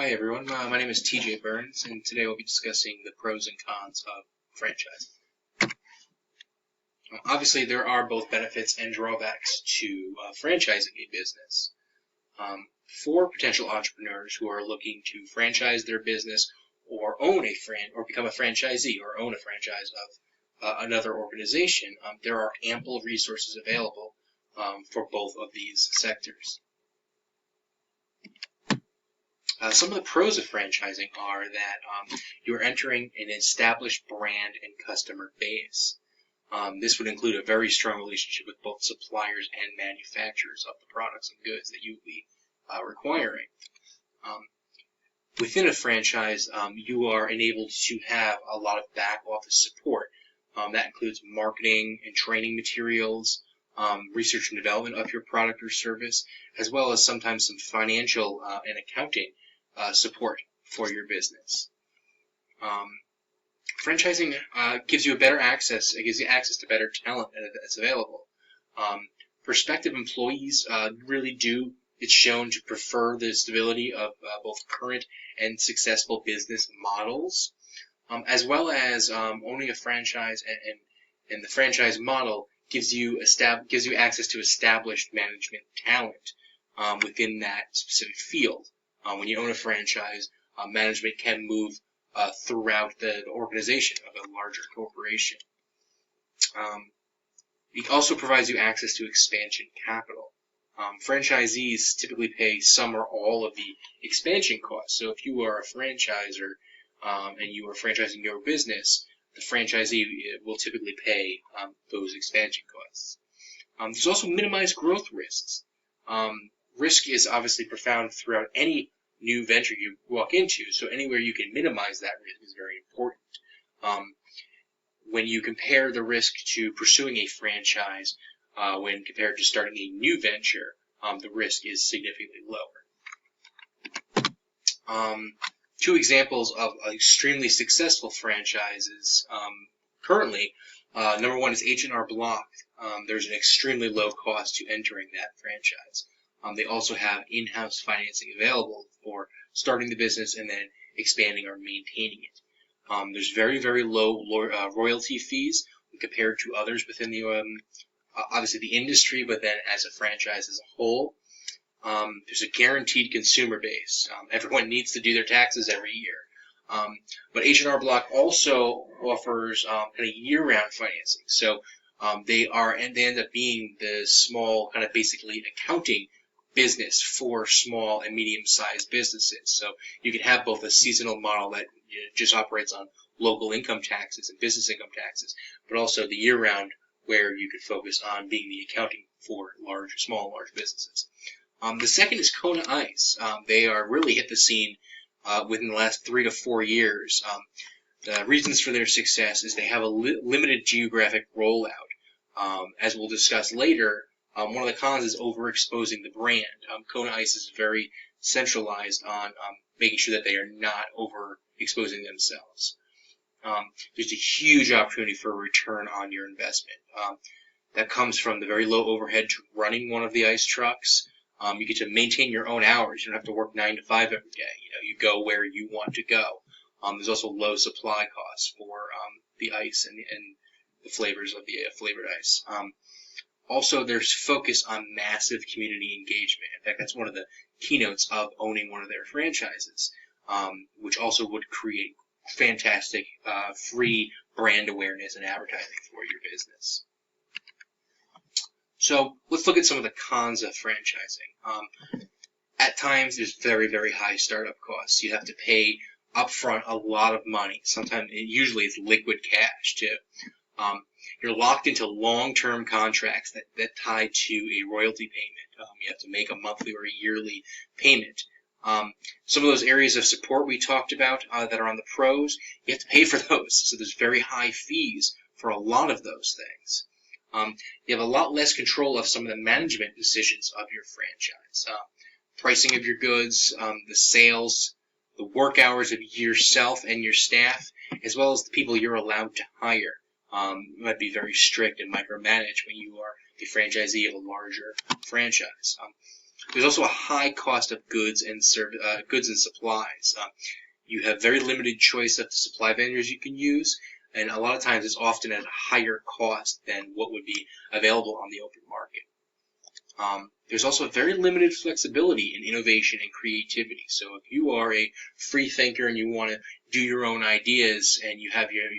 Hi everyone, my name is TJ Burns, and today we'll be discussing the pros and cons of franchising. Obviously, there are both benefits and drawbacks to franchising a business. For potential entrepreneurs who are looking to franchise their business or become a franchisee or own a franchise of another organization, there are ample resources available for both of these sectors. Some of the pros of franchising are that you're entering an established brand and customer base. This would include a very strong relationship with both suppliers and manufacturers of the products and goods that you will be requiring. Within a franchise, you are enabled to have a lot of back office support. That includes marketing and training materials, research and development of your product or service, as well as sometimes some financial and accounting support for your business. Franchising gives you better access. It gives you access to better talent that's available. Prospective employees really do. It's shown to prefer the stability of both current and successful business models, as well as owning a franchise and the franchise model gives you access to established management talent within that specific field. When you own a franchise, management can move throughout the organization of a larger corporation. It also provides you access to expansion capital. Franchisees typically pay some or all of the expansion costs. So if you are a franchisor and you are franchising your business, the franchisee will typically pay those expansion costs. There's also minimized growth risks. Risk is obviously profound throughout any new venture you walk into, so anywhere you can minimize that risk is very important. When you compare the risk to pursuing a franchise when compared to starting a new venture, the risk is significantly lower. Two examples of extremely successful franchises currently, number one is H&R Block. There's an extremely low cost to entering that franchise. They also have in-house financing available for starting the business and then expanding or maintaining it. There's very, very low royalty fees compared to others within the obviously the industry, but then as a franchise as a whole. There's a guaranteed consumer base. Everyone needs to do their taxes every year. But H&R Block also offers kind of year-round financing. So they end up being the small kind of basically accounting business for small and medium-sized businesses. So you can have both a seasonal model that just operates on local income taxes and business income taxes, but also the year-round where you could focus on being the accounting for small and large businesses. The second is Kona Ice. They are really hit the scene within the last 3 to 4 years. The reasons for their success is they have a limited geographic rollout. As we'll discuss later, one of the cons is overexposing the brand. Kona Ice is very centralized on making sure that they are not overexposing themselves. There's a huge opportunity for a return on your investment. That comes from the very low overhead to running one of the ice trucks. You get to maintain your own hours. You don't have to work 9 to 5 every day. You go where you want to go. There's also low supply costs for the ice and the flavors of the flavored ice. Also, there's focus on massive community engagement. In fact, that's one of the keynotes of owning one of their franchises, which also would create fantastic free brand awareness and advertising for your business. So let's look at some of the cons of franchising. At times, there's very, very high startup costs. You have to pay upfront a lot of money. Sometimes, usually it's liquid cash too. You're locked into long-term contracts that tie to a royalty payment. You have to make a monthly or a yearly payment. Some of those areas of support we talked about that are on the pros, you have to pay for those. So there's very high fees for a lot of those things. You have a lot less control of some of the management decisions of your franchise. Pricing of your goods, the sales, the work hours of yourself and your staff, as well as the people you're allowed to hire. You might be very strict and micromanage when you are the franchisee of a larger franchise. There's also a high cost of goods and supplies. You have very limited choice of the supply vendors you can use, and a lot of times it's often at a higher cost than what would be available on the open market. There's also very limited flexibility in innovation and creativity. So if you are a free thinker and you want to do your own ideas and you have your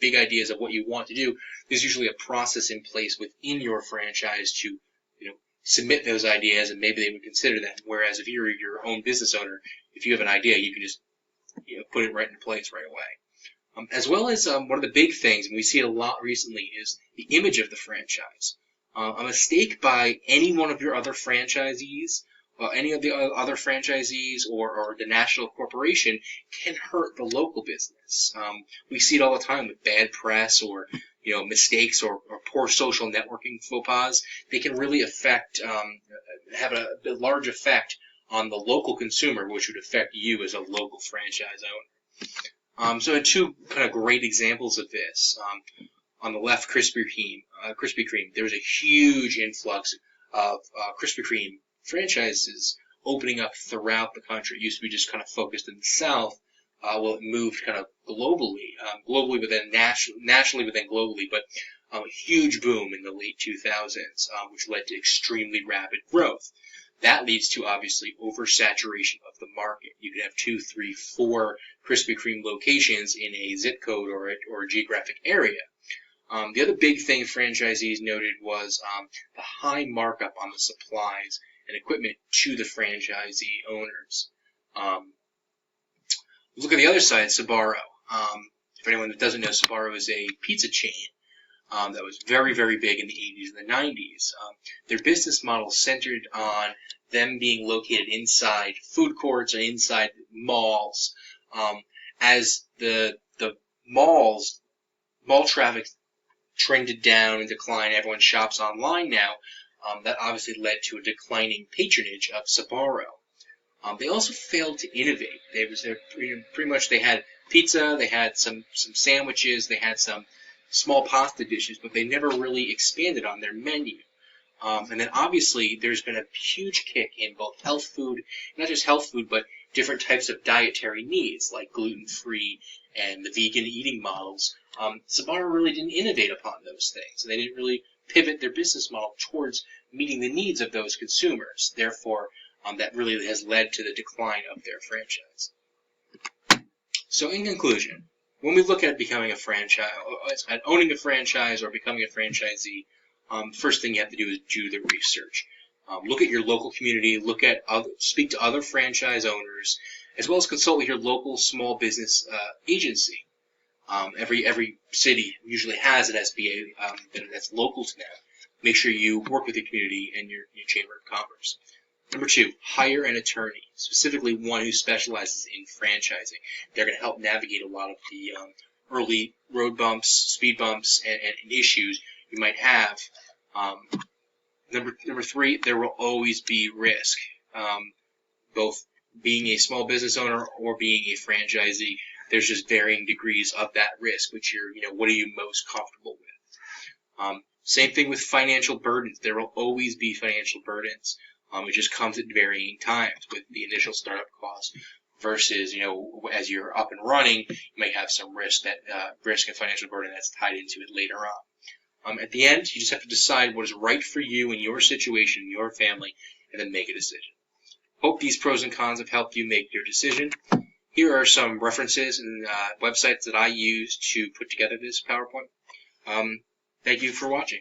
big ideas of what you want to do, there's usually a process in place within your franchise to submit those ideas, and maybe they would consider that. Whereas if you're your own business owner, if you have an idea, you can just put it right into place right away. As well as one of the big things, and we see it a lot recently, is the image of the franchise. A mistake by any one of your other franchisees, any of the other franchisees, or the national corporation can hurt the local business. We see it all the time with bad press or mistakes or poor social networking faux pas. They can really have a large effect on the local consumer, which would affect you as a local franchise owner. So two kind of great examples of this. On the left, Krispy Kreme. There was a huge influx of Krispy Kreme franchises opening up throughout the country. It used to be just kind of focused in the South. Well, it moved kind of globally, but then nationally, but then globally. But a huge boom in the late 2000s, which led to extremely rapid growth. That leads to, obviously, oversaturation of the market. You could have 2, 3, 4 Krispy Kreme locations in a zip code or a geographic area. The other big thing franchisees noted was the high markup on the supplies and equipment to the franchisee owners. Look at the other side, Sbarro. For anyone that doesn't know, Sbarro is a pizza chain that was very, very big in the 80s and the 90s. Their business model centered on them being located inside food courts and inside malls. As the mall traffic trended down and declined, everyone shops online now. That obviously led to a declining patronage of Sbarro. They also failed to innovate. They had pizza, they had some sandwiches, they had some small pasta dishes, but they never really expanded on their menu. And then obviously there's been a huge kick in both health food, not just health food, but different types of dietary needs like gluten-free and the vegan eating models. Sbarro really didn't innovate upon those things. They didn't really pivot their business model towards meeting the needs of those consumers. Therefore, that really has led to the decline of their franchise. So in conclusion, when we look at becoming a franchise, at owning a franchise or becoming a franchisee, first thing you have to do is do the research. Look at your local community, speak to other franchise owners, as well as consult with your local small business agency. Every city usually has an SBA that's local to them. Make sure you work with the community and your chamber of commerce. Number 2, hire an attorney, specifically one who specializes in franchising. They're going to help navigate a lot of the early road bumps, speed bumps, and issues you might have. Number 3, there will always be risk, both being a small business owner or being a franchisee. There's just varying degrees of that risk, which what are you most comfortable with? Same thing with financial burdens. There will always be financial burdens. It just comes at varying times with the initial startup cost versus, as you're up and running, you may have some risk and financial burden that's tied into it later on. At the end, you just have to decide what is right for you and your situation, your family, and then make a decision. Hope these pros and cons have helped you make your decision. Here are some references and websites that I use to put together this PowerPoint. Thank you for watching.